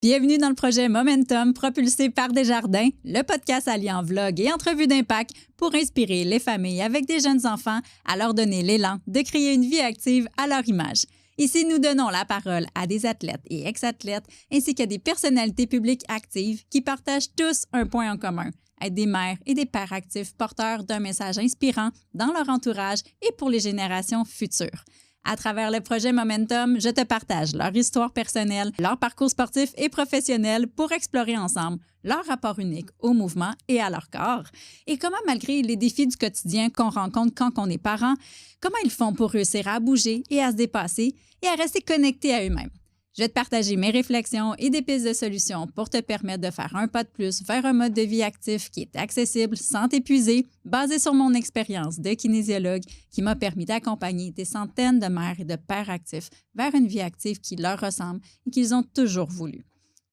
Bienvenue dans le projet Momentum propulsé par Desjardins, le podcast alliant vlog et entrevues d'impact pour inspirer les familles avec des jeunes enfants à leur donner l'élan de créer une vie active à leur image. Ici, nous donnons la parole à des athlètes et ex-athlètes ainsi qu'à des personnalités publiques actives qui partagent tous un point en commun, être des mères et des pères actifs porteurs d'un message inspirant dans leur entourage et pour les générations futures. À travers le projet Momentum, je te partage leur histoire personnelle, leur parcours sportif et professionnel pour explorer ensemble leur rapport unique au mouvement et à leur corps. Et comment, malgré les défis du quotidien qu'on rencontre quand on est parent, comment ils font pour réussir à bouger et à se dépasser et à rester connectés à eux-mêmes. Je vais te partager mes réflexions et des pistes de solutions pour te permettre de faire un pas de plus vers un mode de vie actif qui est accessible sans t'épuiser, basé sur mon expérience de kinésiologue qui m'a permis d'accompagner des centaines de mères et de pères actifs vers une vie active qui leur ressemble et qu'ils ont toujours voulu.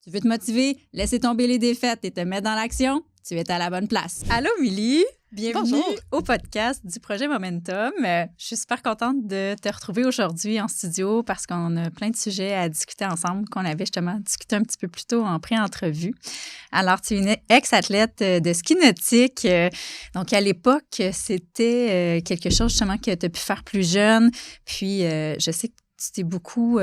Tu veux te motiver, laisser tomber les défaites et te mettre dans l'action? Tu es à la bonne place. Allô, Milly! Bienvenue Bonjour. au podcast du projet Momentum. Je suis super contente de te retrouver aujourd'hui en studio parce qu'on a plein de sujets à discuter ensemble qu'on avait justement discuté un petit peu plus tôt en pré-entrevue. Alors, tu es une ex-athlète de ski nautique. Donc, à l'époque, c'était quelque chose justement que tu as pu faire plus jeune. Puis, je sais que tu t'es beaucoup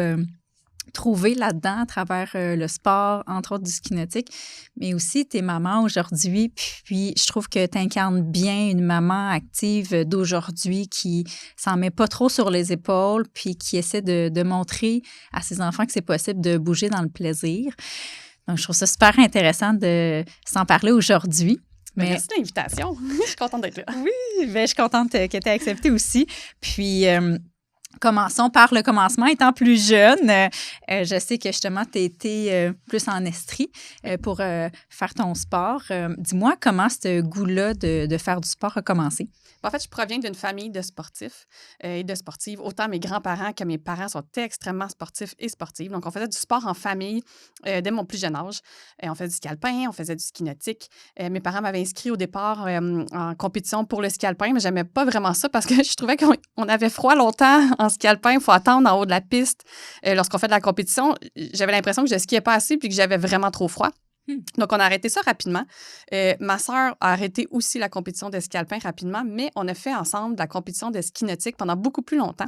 trouvé là-dedans à travers le sport, entre autres du ski nautique, mais aussi t'es maman aujourd'hui, puis je trouve que tu incarnes bien une maman active d'aujourd'hui qui s'en met pas trop sur les épaules, puis qui essaie de montrer à ses enfants que c'est possible de bouger dans le plaisir. Donc, je trouve ça super intéressant de s'en parler aujourd'hui. Merci de l'invitation. Je suis contente d'être là. Oui, bien, je suis contente que tu aies accepté aussi. Puis, commençons par le commencement. Étant plus jeune, je sais que justement, tu as été plus en estrie pour faire ton sport. Dis-moi comment ce goût-là de faire du sport a commencé? En fait, je proviens d'une famille de sportifs et de sportives. Autant mes grands-parents que mes parents sont extrêmement sportifs et sportives. Donc, on faisait du sport en famille dès mon plus jeune âge. On faisait du ski alpin, on faisait du ski nautique. Mes parents m'avaient inscrit au départ en compétition pour le ski alpin, mais j'aimais pas vraiment ça parce que je trouvais qu'on avait froid longtemps en ski alpin. Il faut attendre en haut de la piste. Lorsqu'on fait de la compétition, j'avais l'impression que je skiais pas assez puis que j'avais vraiment trop froid. Donc, on a arrêté ça rapidement. Ma sœur a arrêté aussi la compétition de ski alpin rapidement, mais on a fait ensemble la compétition de ski nautique pendant beaucoup plus longtemps.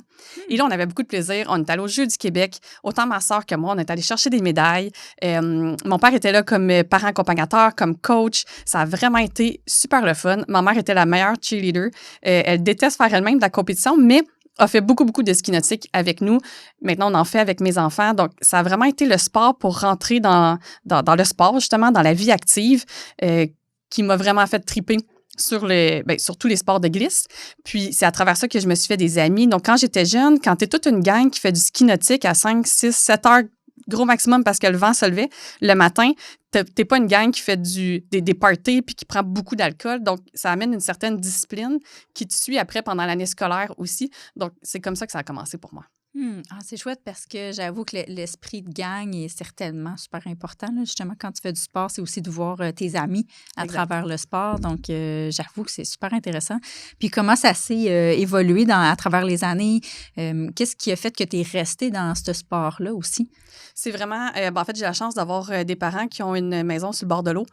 Et là, on avait beaucoup de plaisir. On est allé aux Jeux du Québec. Autant ma sœur que moi, on est allé chercher des médailles. Mon père était là comme parent accompagnateur, comme coach. Ça a vraiment été super le fun. Ma mère était la meilleure cheerleader. Elle déteste faire elle-même de la compétition, mais a fait beaucoup de ski nautique avec nous. Maintenant, on en fait avec mes enfants. Donc, ça a vraiment été le sport pour rentrer dans le sport, justement, dans la vie active, qui m'a vraiment fait triper sur tous les sports de glisse. Puis, c'est à travers ça que je me suis fait des amis. Donc, quand j'étais jeune, quand t'es toute une gang qui fait du ski nautique à 5, 6, 7 heures, gros maximum parce que le vent se levait le matin, t'es pas une gang qui fait des parties puis qui prend beaucoup d'alcool. Donc, ça amène une certaine discipline qui te suit après pendant l'année scolaire aussi. Donc, c'est comme ça que ça a commencé pour moi. C'est chouette parce que j'avoue que l'esprit de gang est certainement super important. Là. Justement, quand tu fais du sport, c'est aussi de voir tes amis à travers le sport. Donc, j'avoue que c'est super intéressant. Puis, comment ça s'est évolué à travers les années? Qu'est-ce qui a fait que tu es resté dans ce sport-là aussi? C'est vraiment... en fait, j'ai la chance d'avoir des parents qui ont une maison sur le bord de l'eau,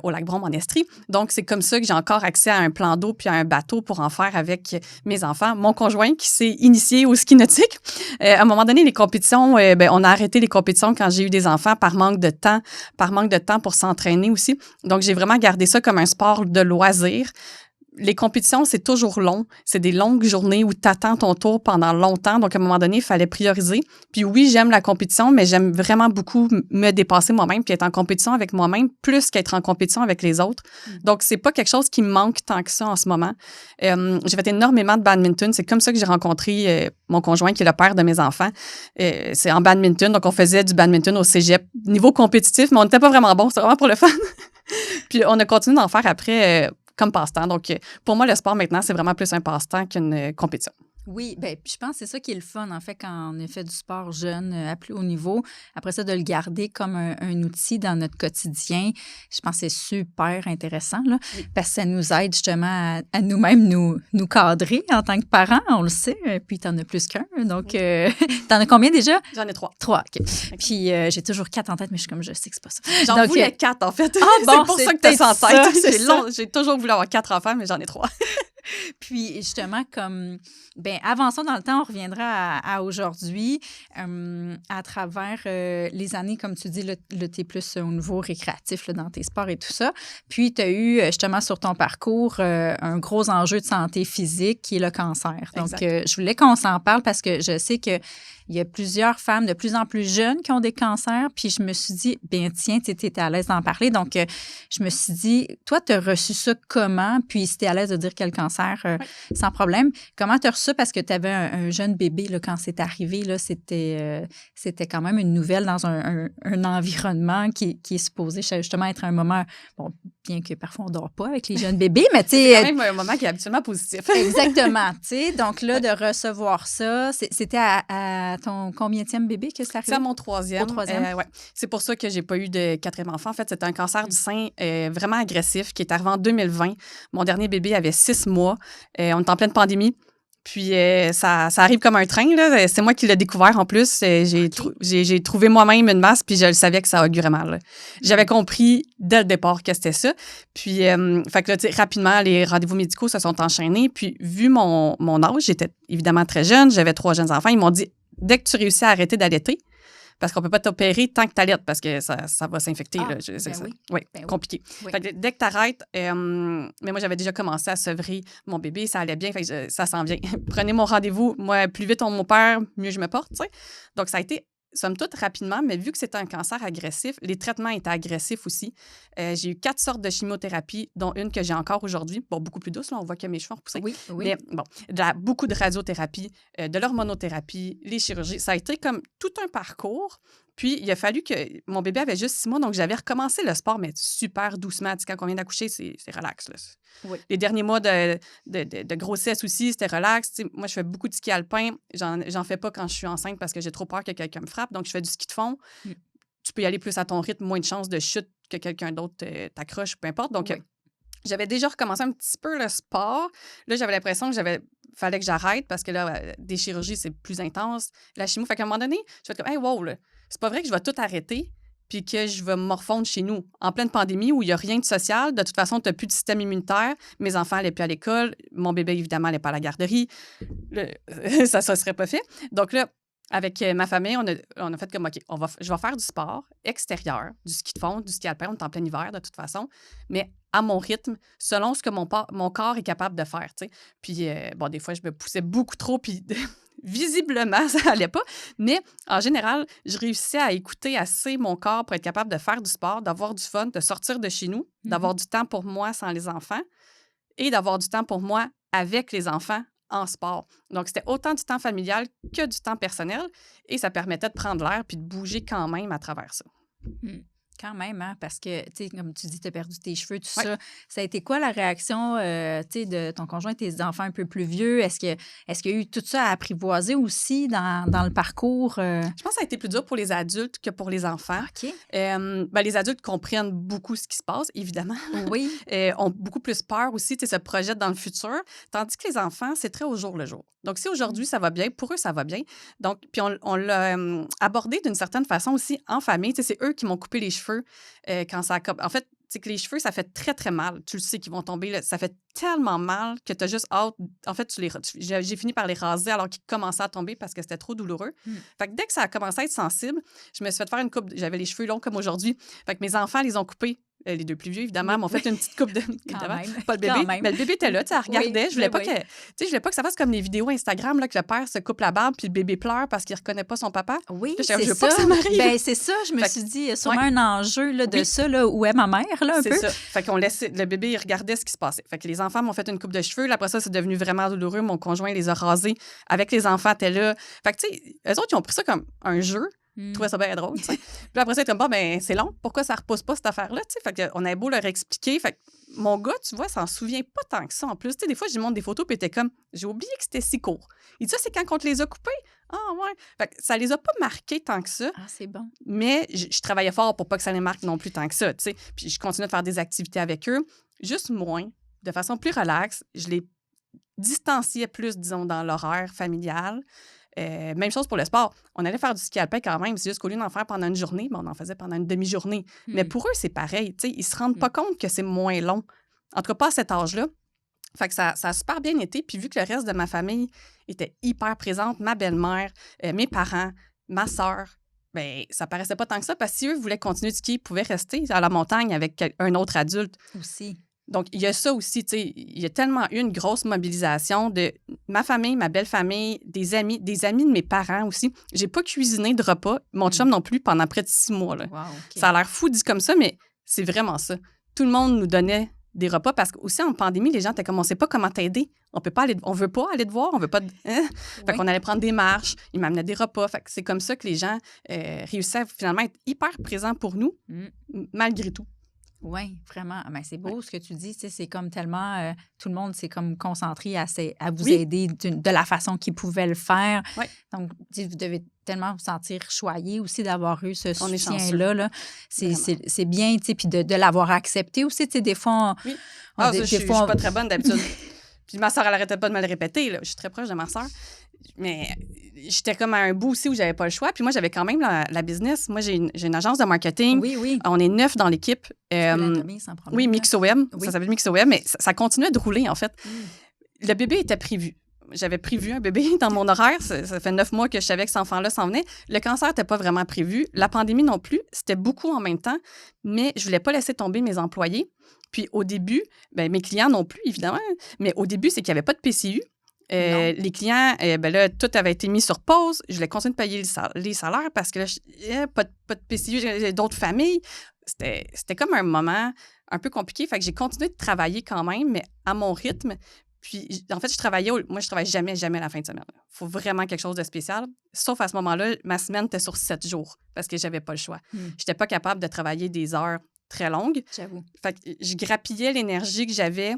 au lac Brome en Estrie. Donc, c'est comme ça que j'ai encore accès à un plan d'eau puis à un bateau pour en faire avec mes enfants. Mon conjoint qui s'est initié au ski nautique. À un moment donné, les compétitions, on a arrêté les compétitions quand j'ai eu des enfants par manque de temps pour s'entraîner aussi. Donc, j'ai vraiment gardé ça comme un sport de loisir. Les compétitions, c'est toujours long. C'est des longues journées où tu attends ton tour pendant longtemps. Donc, à un moment donné, il fallait prioriser. Puis oui, j'aime la compétition, mais j'aime vraiment beaucoup me dépasser moi-même puis être en compétition avec moi-même plus qu'être en compétition avec les autres. Donc, c'est pas quelque chose qui me manque tant que ça en ce moment. J'ai fait énormément de badminton. C'est comme ça que j'ai rencontré mon conjoint qui est le père de mes enfants. C'est en badminton. Donc, on faisait du badminton au cégep. Niveau compétitif, mais on n'était pas vraiment bon. C'était vraiment pour le fun. Puis, on a continué d'en faire après... comme passe-temps. Donc, pour moi, le sport, maintenant, c'est vraiment plus un passe-temps qu'une compétition. Oui, bien, puis je pense que c'est ça qui est le fun, en fait, quand on a fait du sport jeune à plus haut niveau. Après ça, de le garder comme un outil dans notre quotidien, je pense que c'est super intéressant, là, Oui. parce que ça nous aide justement à nous-mêmes nous cadrer en tant que parents, on le sait, puis t'en as plus qu'un. Donc, t'en as combien déjà? J'en ai 3. 3, OK. Puis j'ai toujours 4 en tête, mais je suis comme, je sais que c'est pas ça. J'en Donc, voulais 4, en fait. Ah bon, c'est pour ça que t'as ça en ça, tête. c'est ça. J'ai toujours voulu avoir 4 enfants, mais j'en ai 3. Puis justement, comme, ben avançons dans le temps, on reviendra à aujourd'hui, à travers les années, comme tu dis, là, tu es plus au niveau récréatif là, dans tes sports et tout ça. Puis tu as eu justement sur ton parcours un gros enjeu de santé physique qui est le cancer. Donc, je voulais qu'on s'en parle parce que je sais qu'il y a plusieurs femmes de plus en plus jeunes qui ont des cancers. Puis je me suis dit, bien tiens, tu étais à l'aise d'en parler. Donc, je me suis dit, toi, tu as reçu ça comment? Puis si tu es à l'aise de dire quel cancer, sans problème. Comment tu as reçu ça? Parce que tu avais un jeune bébé là, quand c'est arrivé. Là, c'était quand même une nouvelle dans un environnement qui est supposé justement être un moment, bon, bien que parfois on ne dort pas avec les jeunes bébés, mais tu sais... C'est quand même un moment qui est habituellement positif. Exactement, tu sais. Donc là, de recevoir ça, c'était à ton combienième bébé que c'est arrivé? C'est à mon 3e. Au 3e? Ouais. C'est pour ça que j'ai pas eu de 4e enfant. En fait, c'était un cancer du sein vraiment agressif qui est arrivé en 2020. Mon dernier bébé avait 6 mois. On est en pleine pandémie. Puis, ça arrive comme un train. Là. C'est moi qui l'ai découvert en plus. J'ai trouvé moi-même une masse, puis je le savais que ça augurait mal. Là. J'avais compris dès le départ que c'était ça. Puis, fait que là, rapidement, les rendez-vous médicaux se sont enchaînés. Puis, vu mon âge, j'étais évidemment très jeune. J'avais 3 jeunes enfants. Ils m'ont dit, dès que tu réussis à arrêter d'allaiter, parce qu'on ne peut pas t'opérer tant que tu allaites parce que ça va s'infecter. Ah, là. C'est ça. oui. Oui, Ben compliqué. Oui. Fait que dès que tu arrêtes, mais moi, j'avais déjà commencé à sevrer mon bébé, ça allait bien, fait que ça s'en vient. Prenez mon rendez-vous. Moi, plus vite on m'opère, mieux je me porte. T'sais. Donc, ça a été, somme toute, rapidement, mais vu que c'était un cancer agressif, les traitements étaient agressifs aussi. J'ai eu 4 sortes de chimiothérapie, dont une que j'ai encore aujourd'hui. Bon, beaucoup plus douce, là, on voit que mes cheveux ont repoussé. Oui. Mais bon, beaucoup de radiothérapie, de l'hormonothérapie, les chirurgies. Ça a été comme tout un parcours. Puis, il a fallu que... Mon bébé avait juste 6 mois, donc j'avais recommencé le sport, mais super doucement. Quand on vient d'accoucher, c'est relax. Là. Oui. Les derniers mois de grossesse aussi, c'était relax. Moi, je fais beaucoup de ski alpin. J'en fais pas quand je suis enceinte parce que j'ai trop peur que quelqu'un me frappe. Donc, je fais du ski de fond. Tu peux y aller plus à ton rythme, moins de chances de chute que quelqu'un d'autre t'accroche, peu importe. Donc, j'avais déjà recommencé un petit peu le sport. Là, j'avais l'impression que fallait que j'arrête parce que là, des chirurgies, c'est plus intense. La chimio, fait qu'à un moment donné, je fais comme, hey, wow, là, c'est pas vrai que je vais tout arrêter puis que je vais me morfondre chez nous. En pleine pandémie où il n'y a rien de social, de toute façon, tu n'as plus de système immunitaire. Mes enfants n'allaient plus à l'école. Mon bébé, évidemment, n'allait pas à la garderie. Ça ne serait pas fait. Donc là, avec ma famille, on a fait comme, OK, je vais faire du sport extérieur, du ski de fond, du ski alpin. On est en plein hiver, de toute façon, mais à mon rythme, selon ce que mon corps est capable de faire, tu sais. Puis, bon, des fois, je me poussais beaucoup trop, puis visiblement, ça n'allait pas. Mais en général, je réussissais à écouter assez mon corps pour être capable de faire du sport, d'avoir du fun, de sortir de chez nous, d'avoir du temps pour moi sans les enfants et d'avoir du temps pour moi avec les enfants en sport. Donc, c'était autant du temps familial que du temps personnel et ça permettait de prendre l'air puis de bouger quand même à travers ça. Quand même, hein, parce que, tu sais, comme tu dis, tu as perdu tes cheveux, tout ça. Ça a été quoi la réaction, tu sais, de ton conjoint et tes enfants un peu plus vieux? Est-ce qu'il y a eu tout ça à apprivoiser aussi dans le parcours? Je pense que ça a été plus dur pour les adultes que pour les enfants. OK. Les adultes comprennent beaucoup ce qui se passe, évidemment. Oui. Ont beaucoup plus peur aussi, se projettent dans le futur. Tandis que les enfants, c'est très au jour le jour. Donc, si aujourd'hui, ça va bien, pour eux, ça va bien. Donc, puis on l'a abordé d'une certaine façon aussi en famille. C'est eux qui m'ont coupé les cheveux quand ça a... En fait, c'est que les cheveux, ça fait très, très mal. Tu le sais qu'ils vont tomber. Là, ça fait tellement mal que tu as juste hâte. En fait, j'ai fini par les raser alors qu'ils commençaient à tomber parce que c'était trop douloureux. Fait que dès que ça a commencé à être sensible, je me suis fait faire une coupe. J'avais les cheveux longs comme aujourd'hui. Fait que mes enfants les ont coupés. Les 2 plus vieux, évidemment, m'ont fait une petite coupe de... Pas le bébé, mais le bébé était là, elle regardait. Je voulais pas je voulais pas que ça fasse comme les vidéos Instagram, là, que le père se coupe la barbe puis le bébé pleure parce qu'il reconnaît pas son papa. Oui, je c'est veux pas que ça m'arrive. Ben, c'est ça, je me suis dit, il y a sûrement un enjeu là, de ça, là, où est ma mère, là, un peu. C'est ça. Fait qu'on laissait... Le bébé, il regardait ce qui se passait. Fait que les enfants m'ont fait une coupe de cheveux. Là, après ça, c'est devenu vraiment douloureux. Mon conjoint les a rasés. Avec les enfants, t'es là. Fait que, tu sais, eux autres, ils ont pris ça comme un jeu. Je trouvais ça bien drôle, tu sais. Puis après ça, il était comme, ben c'est long. Pourquoi ça repousse pas cette affaire-là, tu sais? Fait qu'on avait beau leur expliquer. Fait que mon gars, tu vois, s'en souvient pas tant que ça. En plus, tu sais, des fois, je lui montre des photos, puis il était comme, j'ai oublié que c'était si court. Il dit, ça, c'est quand on te les a coupés? Ah, ouais. Fait que ça les a pas marqués tant que ça. Ah, c'est bon. Mais je travaillais fort pour pas que ça les marque non plus tant que ça, tu sais. Puis je continuais de faire des activités avec eux, juste moins, de façon plus relaxe. Je les distanciais plus, disons, dans l'horaire familial. Même chose pour le sport. On allait faire du ski alpin quand même. C'est juste qu'au lieu d'en faire pendant une journée, on en faisait pendant une demi-journée. Mais pour eux, c'est pareil. Tu sais, ils se rendent pas compte que c'est moins long. En tout cas, pas à cet âge-là. Fait que ça a super bien été. Puis vu que le reste de ma famille était hyper présente, ma belle-mère, mes parents, ma sœur, bien, ça paraissait pas tant que ça parce que si eux voulaient continuer de skier, ils pouvaient rester à la montagne avec un autre adulte. Aussi. Donc, il y a ça aussi, tu sais, il y a tellement eu une grosse mobilisation de ma famille, ma belle-famille, des amis de mes parents aussi. J'ai pas cuisiné de repas, mon chum non plus, pendant près de 6 mois. Là. Wow, OK. Ça a l'air fou dit comme ça, mais c'est vraiment ça. Tout le monde nous donnait des repas parce qu'aussi en pandémie, les gens étaient comme, on sait pas comment t'aider. On veut pas aller te voir, on veut pas... Hein? Fait qu'on allait prendre des marches, ils m'amenaient des repas. Fait que c'est comme ça que les gens réussissaient finalement à être hyper présents pour nous, malgré tout. Oui, vraiment. Ben, c'est beau ce que tu dis. C'est comme tellement... tout le monde s'est comme concentré à vous aider de la façon qu'ils pouvaient le faire. Oui. Donc, vous devez tellement vous sentir choyé aussi d'avoir eu ce On est soutien-là. Là. C'est bien, tu sais, puis de l'avoir accepté aussi. Tu sais, des fois... Oui. Je suis pas très bonne d'habitude. Puis ma soeur, elle arrêtait pas de me le répéter. Là. Je suis très proche de ma soeur. Mais j'étais comme à un bout aussi où j'avais pas le choix. Puis moi, j'avais quand même la business. Moi, j'ai une agence de marketing. Oui. On est 9 dans l'équipe. Sans problème. Oui, Mixoweb. Oui. Ça s'appelle Mixoweb, mais ça continuait de rouler, en fait. Le bébé était prévu. J'avais prévu un bébé dans mon horaire. Ça fait 9 mois que je savais que cet enfant-là s'en venait. Le cancer n'était pas vraiment prévu. La pandémie non plus. C'était beaucoup en même temps. Mais je voulais pas laisser tomber mes employés. Puis au début, mes clients non plus, évidemment. Mais au début, c'est qu'il n'y avait pas de PCU. Les clients, là, tout avait été mis sur pause. Je voulais continuer de payer les salaires parce que là, pas de PCU, j'ai d'autres familles. C'était comme un moment un peu compliqué. Fait que j'ai continué de travailler quand même, mais à mon rythme. Puis, en fait, je travaille jamais la fin de semaine. Il faut vraiment quelque chose de spécial. Sauf à ce moment-là, ma semaine était sur 7 jours parce que j'avais pas le choix. Je n'étais pas capable de travailler des heures très longues. J'avoue. Fait que je grappillais l'énergie que j'avais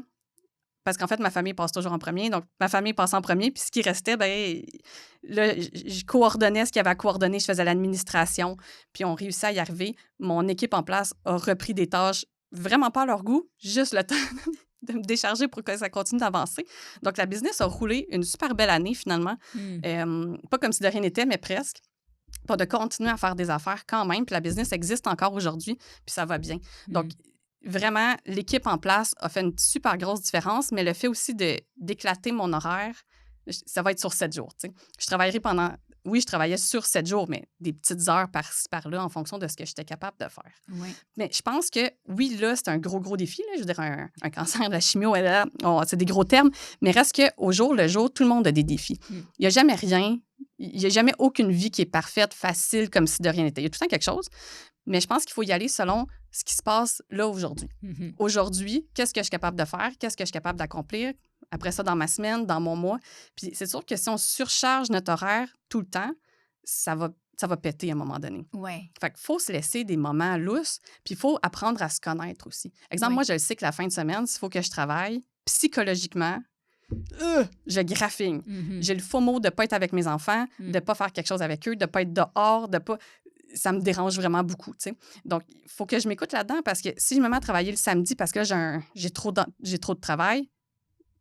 parce qu'en fait, ma famille passe toujours en premier. Donc, ma famille passe en premier. Puis, ce qui restait, là, je coordonnais ce qu'il y avait à coordonner. Je faisais l'administration. Puis, on réussit à y arriver. Mon équipe en place a repris des tâches vraiment pas à leur goût, juste le temps de me décharger pour que ça continue d'avancer. Donc, la business a roulé une super belle année, finalement. Pas comme si de rien n'était, mais presque. Pour de continuer à faire des affaires quand même. Puis, la business existe encore aujourd'hui. Puis, ça va bien. Donc, vraiment, l'équipe en place a fait une super grosse différence, mais le fait aussi d'éclater mon horaire, ça va être sur 7 jours. Tu sais. Je travaillais sur 7 jours, mais des petites heures par-ci, par-là, en fonction de ce que j'étais capable de faire. Oui. Mais je pense que, oui, là, c'est un gros défi. Là. Je veux dire, un cancer, de la chimio, c'est des gros termes, mais reste qu'au jour le jour, tout le monde a des défis. Il n'y a jamais rien, il n'y a jamais aucune vie qui est parfaite, facile, comme si de rien n'était. Il y a tout le temps quelque chose. Mais je pense qu'il faut y aller selon ce qui se passe là aujourd'hui. Aujourd'hui, qu'est-ce que je suis capable de faire? Qu'est-ce que je suis capable d'accomplir? Après ça, dans ma semaine, dans mon mois. Puis c'est sûr que si on surcharge notre horaire tout le temps, ça va péter à un moment donné. Ouais. Fait qu'il faut se laisser des moments lousses, puis il faut apprendre à se connaître aussi. Exemple, moi, je le sais que la fin de semaine, s'il faut que je travaille, psychologiquement, je graffine. J'ai le faux mot de ne pas être avec mes enfants, de ne pas faire quelque chose avec eux, de ne pas être dehors, de pas... Ça me dérange vraiment beaucoup, tu sais. Donc, il faut que je m'écoute là-dedans parce que si je me mets à travailler le samedi parce que là, j'ai trop de travail,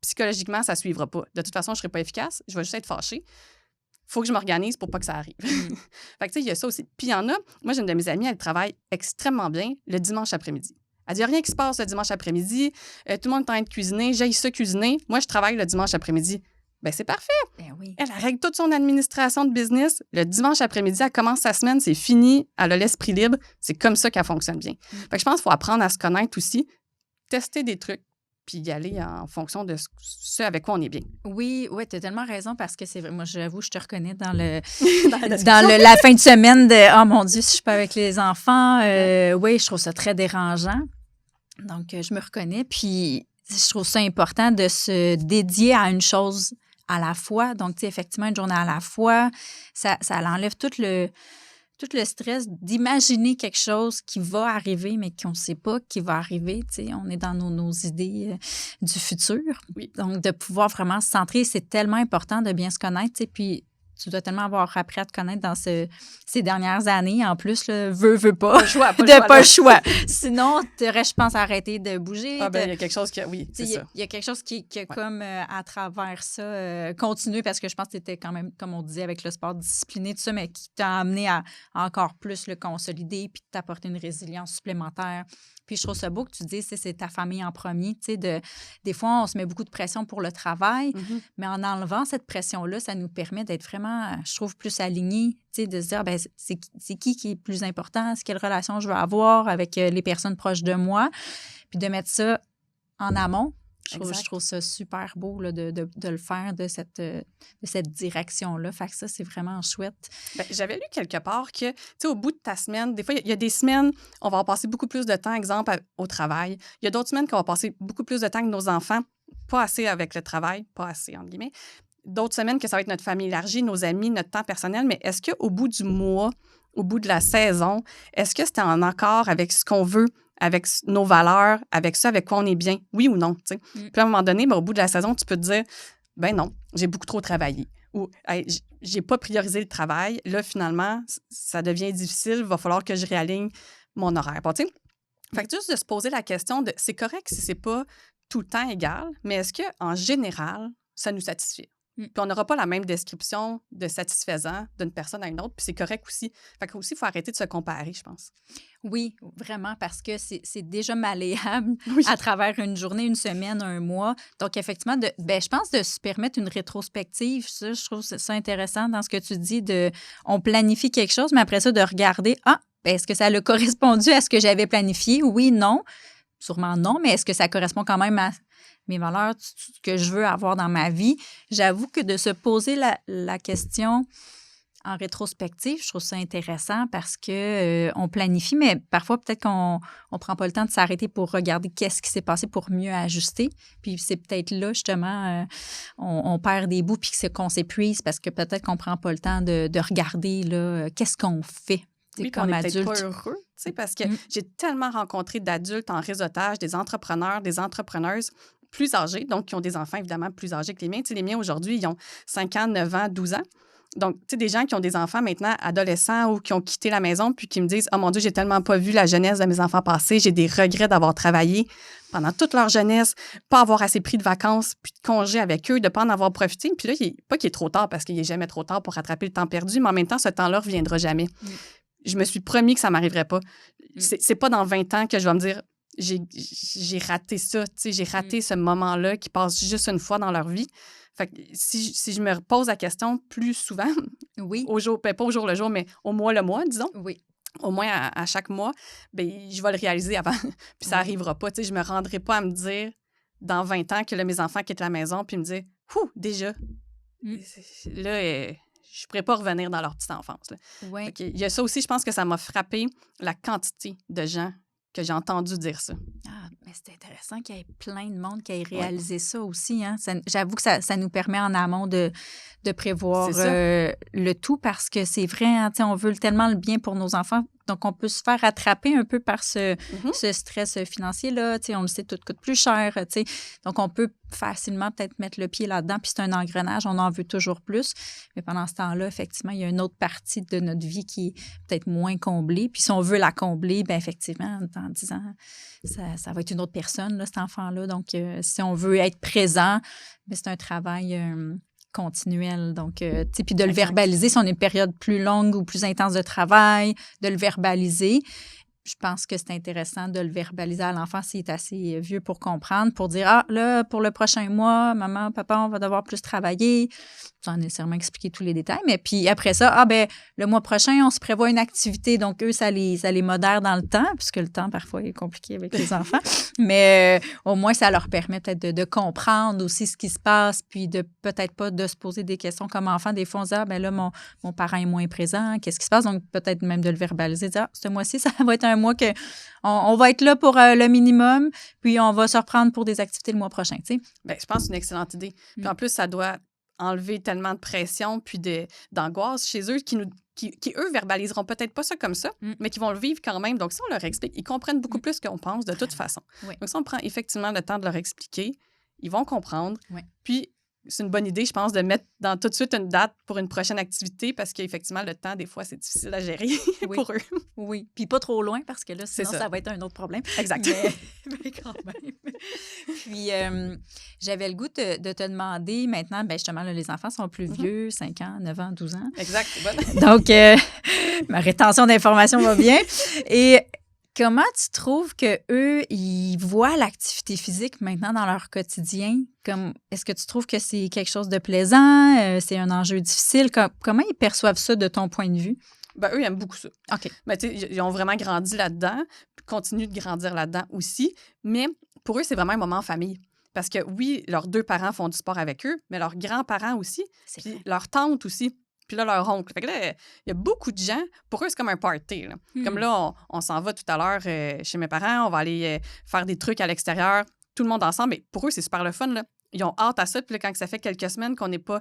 psychologiquement, ça ne suivra pas. De toute façon, je ne serai pas efficace. Je vais juste être fâchée. Il faut que je m'organise pour pas que ça arrive. Fait que, tu sais, il y a ça aussi. Puis, il y en a... Moi, j'ai une de mes amies, elle travaille extrêmement bien le dimanche après-midi. Elle dit, il n'y a rien qui se passe le dimanche après-midi. Tout le monde est en train de cuisiner. J'aille ça cuisiner. Moi, je travaille le dimanche après-midi. Bien, c'est parfait. Ben oui. Elle règle toute son administration de business. Le dimanche après-midi, elle commence sa semaine, c'est fini. Elle a l'esprit libre. C'est comme ça qu'elle fonctionne bien. Fait que je pense qu'il faut apprendre à se connaître aussi, tester des trucs, puis y aller en fonction de ce avec quoi on est bien. Oui, tu as tellement raison parce que c'est vrai. Moi, j'avoue, je te reconnais dans le dans la fin de semaine de « Oh mon Dieu, si je suis pas avec les enfants, oui, je trouve ça très dérangeant. » Donc, je me reconnais. Puis, je trouve ça important de se dédier à une chose à la fois. Donc, tu sais, effectivement, une journée à la fois, ça enlève tout tout le stress d'imaginer quelque chose qui va arriver, mais qu'on ne sait pas qui va arriver. Tu sais, on est dans nos idées du futur. Oui. Donc, de pouvoir vraiment se centrer, c'est tellement important de bien se connaître. Tu sais, puis, tu dois tellement avoir appris à te connaître dans ces dernières années. En plus, là, veux pas. Pas le choix, Pas le choix. Sinon, tu aurais, je pense, arrêté de bouger. Ah, ben, il y a quelque chose qui... Oui, c'est ça. Il y a quelque chose qui a comme, à travers ça, continué, parce que je pense que tu étais quand même, comme on disait, avec le sport discipliné, tout ça, mais qui t'a amené à encore plus le consolider puis t'apporter une résilience supplémentaire. Puis je trouve ça beau que tu dises, c'est ta famille en premier. Tu sais, des fois, on se met beaucoup de pression pour le travail, mais en enlevant cette pression-là, ça nous permet d'être vraiment, je trouve, plus alignés. Tu sais, de se dire, ben, c'est qui est plus important? C'est quelle relation je veux avoir avec les personnes proches de moi? Puis de mettre ça en amont. Je trouve ça super beau là, de le faire de cette direction-là. Fait que ça, c'est vraiment chouette. Bien, j'avais lu quelque part que, tu sais, au bout de ta semaine, des fois, il y a des semaines, on va passer beaucoup plus de temps, exemple, au travail. Il y a d'autres semaines qu'on va passer beaucoup plus de temps avec nos enfants, pas assez avec le travail, pas assez, entre guillemets. D'autres semaines que ça va être notre famille élargie, nos amis, notre temps personnel. Mais est-ce qu'au bout du mois, au bout de la saison, est-ce que c'était en accord avec ce qu'on veut, avec nos valeurs, avec ça, avec quoi on est bien, oui ou non, tu sais. Puis à un moment donné, ben, au bout de la saison, tu peux te dire, ben non, j'ai beaucoup trop travaillé. Ou hey, j'ai pas priorisé le travail. Là, finalement, ça devient difficile. Il va falloir que je réaligne mon horaire. Bon, tu sais, fait que juste de se poser la question de, c'est correct si c'est pas tout le temps égal, mais est-ce qu'en général, ça nous satisfait? Puis on n'aura pas la même description de satisfaisant d'une personne à une autre, puis c'est correct aussi. Fait que aussi, il faut arrêter de se comparer, je pense. Oui, vraiment, parce que c'est déjà malléable à travers une journée, une semaine, un mois. Donc, effectivement, je pense de se permettre une rétrospective, ça, je trouve ça intéressant dans ce que tu dis, on planifie quelque chose, mais après ça, de regarder, est-ce que ça a correspondu à ce que j'avais planifié? Oui, non. Sûrement non, mais est-ce que ça correspond quand même à mes valeurs, ce que je veux avoir dans ma vie? J'avoue que de se poser la question en rétrospective, je trouve ça intéressant parce que on planifie, mais parfois, peut-être qu'on ne prend pas le temps de s'arrêter pour regarder qu'est-ce qui s'est passé pour mieux ajuster. Puis c'est peut-être là, justement, on perd des bouts puis qu'on s'épuise parce que peut-être qu'on ne prend pas le temps de regarder là, qu'est-ce qu'on fait. Oui, comme on est peut-être pas heureux, tu sais, parce que j'ai tellement rencontré d'adultes en réseautage, des entrepreneurs, des entrepreneuses plus âgés, donc qui ont des enfants évidemment plus âgés que les miens. Tu sais, les miens aujourd'hui, ils ont 5 ans, 9 ans, 12 ans. Donc, tu sais, des gens qui ont des enfants maintenant adolescents ou qui ont quitté la maison puis qui me disent « Oh mon Dieu, j'ai tellement pas vu la jeunesse de mes enfants passer, j'ai des regrets d'avoir travaillé pendant toute leur jeunesse, pas avoir assez pris de vacances puis de congés avec eux, de pas en avoir profité. » Puis là, pas qu'il est trop tard parce qu'il n'est jamais trop tard pour rattraper le temps perdu, mais en même temps, ce temps-là ne reviendra jamais. Je me suis promis que ça ne m'arriverait pas. C'est pas dans 20 ans que je vais me dire « J'ai raté ça, tu sais, j'ai raté ce moment-là qui passe juste une fois dans leur vie. » Fait que si je me pose la question plus souvent, au jour, pas au jour le jour, mais au mois le mois, disons, au moins à chaque mois, bien, je vais le réaliser avant. Puis ça n'arrivera pas. Tu sais, je ne me rendrai pas à me dire dans 20 ans que là, mes enfants quittent la maison puis me dire « Ouh, déjà! Là, je ne pourrais pas revenir dans leur petite enfance. » Il y a ça aussi, je pense que ça m'a frappé, la quantité de gens que j'ai entendu dire ça. Ah, mais c'est intéressant qu'il y ait plein de monde qui ait réalisé ça aussi. Hein? J'avoue que ça nous permet en amont de prévoir le tout parce que c'est vrai, hein, on veut tellement le bien pour nos enfants. Donc, on peut se faire attraper un peu par ce stress financier-là. On le sait, tout coûte plus cher. Donc, on peut facilement peut-être mettre le pied là-dedans. Puis c'est un engrenage, on en veut toujours plus. Mais pendant ce temps-là, effectivement, il y a une autre partie de notre vie qui est peut-être moins comblée. Puis si on veut la combler, bien effectivement, dans 10 ans, ça va être une autre personne, là, cet enfant-là. Donc, si on veut être présent, bien, c'est un travail continuel. Donc, puis de le verbaliser, si on a une période plus longue ou plus intense de travail, de le verbaliser. Je pense que c'est intéressant de le verbaliser à l'enfant s'il est assez vieux pour comprendre, pour dire « Ah, là, pour le prochain mois, maman, papa, on va devoir plus travailler. » Sans nécessairement expliquer tous les détails. Mais puis après ça, le mois prochain, on se prévoit une activité. Donc, eux, ça les modère dans le temps, puisque le temps, parfois, est compliqué avec les enfants. Mais au moins, ça leur permet peut-être de comprendre aussi ce qui se passe, puis de peut-être pas de se poser des questions comme enfant. Des fois, on se dit « là, mon parent est moins présent. Qu'est-ce qui se passe? » Donc, peut-être même de le verbaliser, dire « ce mois-ci, ça va être un mois que on va être là pour le minimum, puis on va se reprendre pour des activités le mois prochain. » Tu sais. Bien, je pense que c'est une excellente idée. Puis en plus, ça doit enlever tellement de pression puis d'angoisse chez eux qui, eux, verbaliseront peut-être pas ça comme ça, mais qui vont le vivre quand même. Donc, si on leur explique, ils comprennent beaucoup plus qu'on pense de toute façon. Oui. Donc, si on prend effectivement le temps de leur expliquer, ils vont comprendre. Oui. Puis, c'est une bonne idée, je pense, de mettre tout de suite une date pour une prochaine activité parce qu'effectivement, le temps, des fois, c'est difficile à gérer pour eux. Oui, puis pas trop loin parce que là, sinon, C'est ça va être un autre problème. Exact. Mais quand même. Puis, j'avais le goût de te demander maintenant, ben justement, là, les enfants sont plus vieux, 5 ans, 9 ans, 12 ans. Exact, c'est bon. Donc, ma rétention d'informations va bien. Et comment tu trouves qu'eux, ils voient l'activité physique maintenant dans leur quotidien? Est-ce que tu trouves que c'est quelque chose de plaisant? C'est un enjeu difficile? Comment ils perçoivent ça de ton point de vue? Ben, eux, ils aiment beaucoup ça. OK. Ben, tu sais, ils ont vraiment grandi là-dedans, puis continuent de grandir là-dedans aussi. Mais pour eux, c'est vraiment un moment en famille. Parce que oui, leurs 2 parents font du sport avec eux, mais leurs grands-parents aussi, C'est puis vrai. leur tante aussi, puis là, leur oncle. Fait que là, il y a beaucoup de gens, pour eux, c'est comme un party. Là. Comme là, on s'en va tout à l'heure chez mes parents, on va aller faire des trucs à l'extérieur, tout le monde ensemble. Mais pour eux, c'est super le fun, là. Ils ont hâte à ça. Puis là, quand ça fait quelques semaines qu'on n'est pas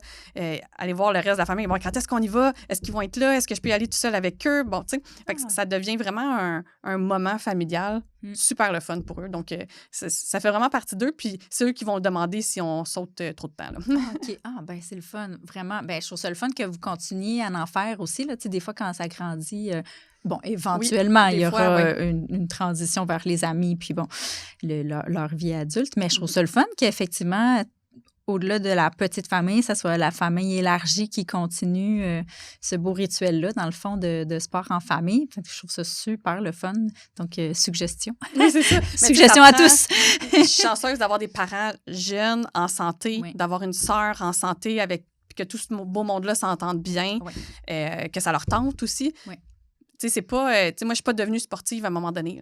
allé voir le reste de la famille, bon, quand est-ce qu'on y va? Est-ce qu'ils vont être là? Est-ce que je peux y aller tout seul avec eux? Bon, tu sais, fait que ça devient vraiment un moment familial super le fun pour eux. Donc, ça fait vraiment partie d'eux. Puis c'est eux qui vont demander si on saute trop de temps. Là. OK. Ah, ben c'est le fun. Vraiment. Ben je trouve ça le fun que vous continuiez à en faire aussi. Là. Tu sais, des fois, quand ça grandit, bon, éventuellement, il y aura une transition vers les amis, puis bon, leur vie adulte. Mais je trouve ça le fun qu'effectivement, au-delà de la petite famille, ça soit la famille élargie qui continue ce beau rituel-là, dans le fond, de sport en famille. Je trouve ça super le fun. Donc, suggestion. Oui, c'est ça. Suggestion à tous. Je suis chanceuse d'avoir des parents jeunes, en santé, d'avoir une sœur en santé avec que tout ce beau monde-là s'entende bien, que ça leur tente aussi. Oui. Tu sais, c'est pas... tu sais, moi, je suis pas devenue sportive à un moment donné.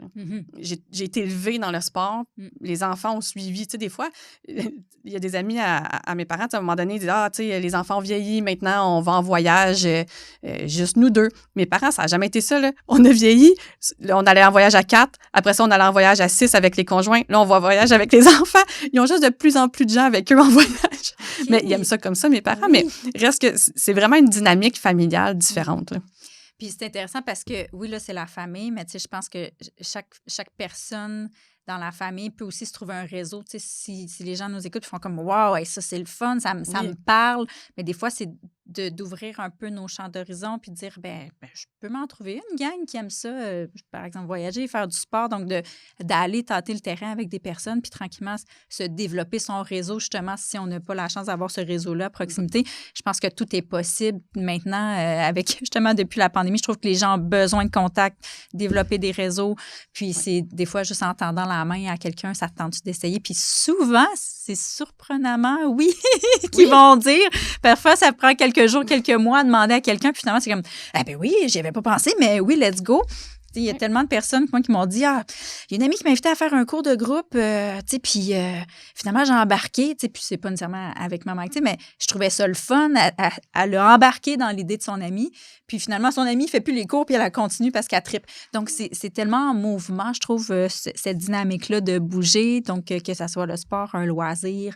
J'ai été élevée dans le sport. Les enfants ont suivi. Tu sais, des fois, il y a des amis à mes parents, à un moment donné, ils disent « Ah, tu sais, les enfants ont vieilli, maintenant, on va en voyage, juste nous 2. » Mes parents, ça n'a jamais été ça, là. On a vieilli, là, on allait en voyage à 4. Après ça, on allait en voyage à 6 avec les conjoints. Là, on va en voyage avec les enfants. Ils ont juste de plus en plus de gens avec eux en voyage. Okay. Mais ils aiment ça comme ça, mes parents. Mais reste que c'est vraiment une dynamique familiale différente, là. Puis c'est intéressant parce que, oui, là, c'est la famille, mais tu sais, je pense que chaque personne dans la famille peut aussi se trouver un réseau. Tu sais, si les gens nous écoutent, ils font comme « Wow, hey, ça, c'est le fun, ça me parle. » Mais des fois, c'est d'ouvrir un peu nos champs d'horizon puis de dire ben je peux m'en trouver une gang qui aime ça, par exemple, voyager, faire du sport. Donc, d'aller tâter le terrain avec des personnes puis tranquillement se développer son réseau, justement, si on n'a pas la chance d'avoir ce réseau-là à proximité. Je pense que tout est possible maintenant avec, justement, depuis la pandémie. Je trouve que les gens ont besoin de contact, développer des réseaux. Puis, c'est des fois juste en tendant la main à quelqu'un, ça te tente d'essayer. Puis souvent, c'est surprenamment, qu'ils vont dire. Parfois, ça prend quelques jours, quelques mois à demander à quelqu'un. Puis finalement, c'est comme, ah ben oui, j'y avais pas pensé, mais oui, let's go. Il y a tellement de personnes qui m'ont dit, ah, il y a une amie qui m'a invité à faire un cours de groupe, puis finalement, j'ai embarqué, puis c'est pas nécessairement avec maman, mais je trouvais ça le fun à le embarquer dans l'idée de son amie. Puis finalement, son amie fait plus les cours, puis elle continue parce qu'elle trippe. Donc, c'est tellement en mouvement, je trouve, cette dynamique-là de bouger, donc que ça soit le sport, un loisir.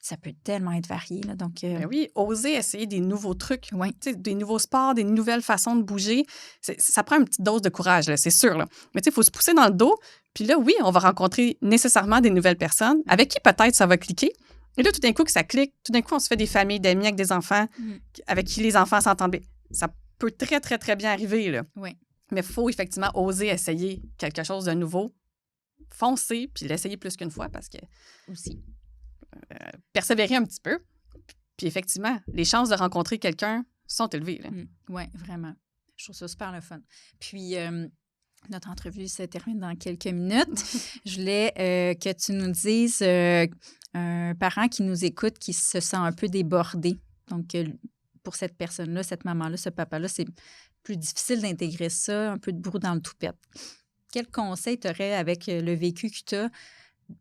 Ça peut tellement être varié. Là, donc, ben oui, oser essayer des nouveaux trucs, des nouveaux sports, des nouvelles façons de bouger. Ça prend une petite dose de courage, là, c'est sûr. Là. Mais il faut se pousser dans le dos. Puis là, oui, on va rencontrer nécessairement des nouvelles personnes avec qui peut-être ça va cliquer. Et là, tout d'un coup, que ça clique, tout d'un coup, on se fait des familles d'amis avec des enfants avec qui les enfants s'entendent bien. Ça peut très, très, très bien arriver. Là. Oui. Mais il faut effectivement oser essayer quelque chose de nouveau, foncer, puis l'essayer plus qu'une fois parce que... Aussi. Persévérer un petit peu. Puis effectivement, les chances de rencontrer quelqu'un sont élevées. Oui, vraiment. Je trouve ça super le fun. Puis, notre entrevue se termine dans quelques minutes. Je voulais que tu nous dises un parent qui nous écoute qui se sent un peu débordé. Donc, pour cette personne-là, cette maman-là, ce papa-là, c'est plus difficile d'intégrer ça, un peu de brou dans le toupette. Quel conseil tu aurais avec le vécu que tu as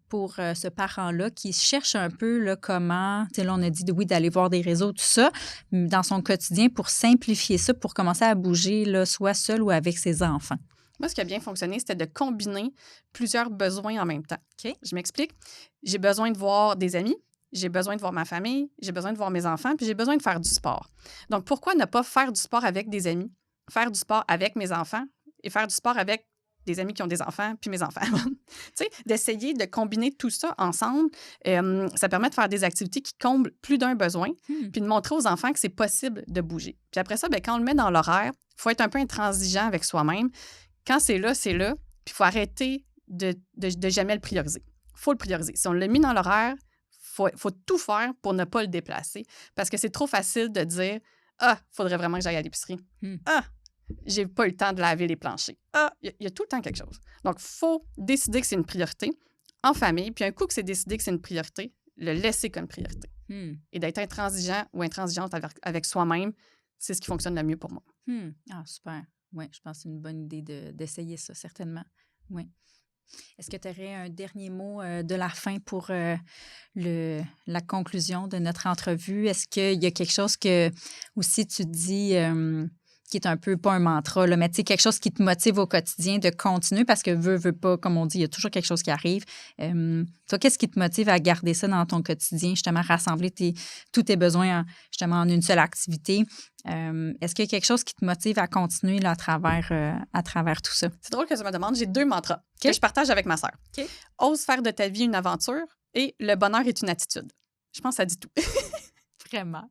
pour ce parent-là qui cherche un peu là, comment, tu sais, là, on a dit oui, d'aller voir des réseaux, tout ça, dans son quotidien pour simplifier ça, pour commencer à bouger, là, soit seul ou avec ses enfants? Moi, ce qui a bien fonctionné, c'était de combiner plusieurs besoins en même temps. Okay. Je m'explique. J'ai besoin de voir des amis, j'ai besoin de voir ma famille, j'ai besoin de voir mes enfants, puis j'ai besoin de faire du sport. Donc, pourquoi ne pas faire du sport avec des amis, faire du sport avec mes enfants et faire du sport avec des amis qui ont des enfants, puis mes enfants. Tu sais, d'essayer de combiner tout ça ensemble, ça permet de faire des activités qui comblent plus d'un besoin, puis de montrer aux enfants que c'est possible de bouger. Puis après ça, bien, quand on le met dans l'horaire, il faut être un peu intransigeant avec soi-même. Quand c'est là, puis il faut arrêter de jamais le prioriser. Il faut le prioriser. Si on l'a mis dans l'horaire, il faut tout faire pour ne pas le déplacer, parce que c'est trop facile de dire « Ah, il faudrait vraiment que j'aille à l'épicerie. Ah, j'ai pas eu le temps de laver les planchers. Ah, il y a tout le temps quelque chose. » Donc, il faut décider que c'est une priorité en famille. Puis un coup que c'est décidé que c'est une priorité, le laisser comme priorité. Et d'être intransigeant ou intransigeante avec soi-même, c'est ce qui fonctionne le mieux pour moi. Ah, super. Oui, je pense que c'est une bonne idée d'essayer ça, certainement. Oui. Est-ce que tu aurais un dernier mot de la fin pour la conclusion de notre entrevue? Est-ce qu'il y a quelque chose que aussi tu dis qui est un peu, pas un mantra, là, mais tu sais, quelque chose qui te motive au quotidien de continuer parce que veux pas, comme on dit, il y a toujours quelque chose qui arrive. Toi, qu'est-ce qui te motive à garder ça dans ton quotidien, justement, rassembler tous tes besoins justement en une seule activité? Est-ce qu'il y a quelque chose qui te motive à continuer là, à travers tout ça? C'est drôle que tu me demandes. J'ai 2 mantras que je partage avec ma sœur. Ose faire de ta vie une aventure et le bonheur est une attitude. Je pense que ça dit tout. Vraiment.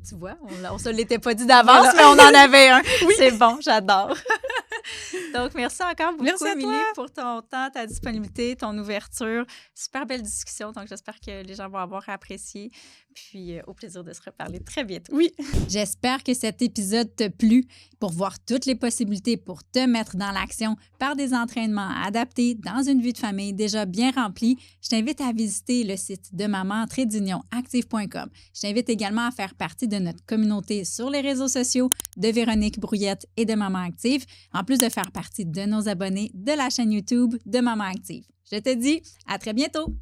Tu vois, on se l'était pas dit d'avance, mais on en avait un. Oui. C'est bon, j'adore. Donc, merci encore beaucoup, Émilie, pour ton temps, ta disponibilité, ton ouverture. Super belle discussion. Donc, j'espère que les gens vont avoir apprécié. Puis, au plaisir de se reparler très bientôt. Oui. J'espère que cet épisode t'a plu. Pour voir toutes les possibilités pour te mettre dans l'action par des entraînements adaptés dans une vie de famille déjà bien remplie, je t'invite à visiter le site de maman-active.com. Je t'invite également à faire partie de notre communauté sur les réseaux sociaux de Véronique Brouillette et de Maman Active, en plus de faire partie de nos abonnés de la chaîne YouTube de Maman Active. Je te dis à très bientôt!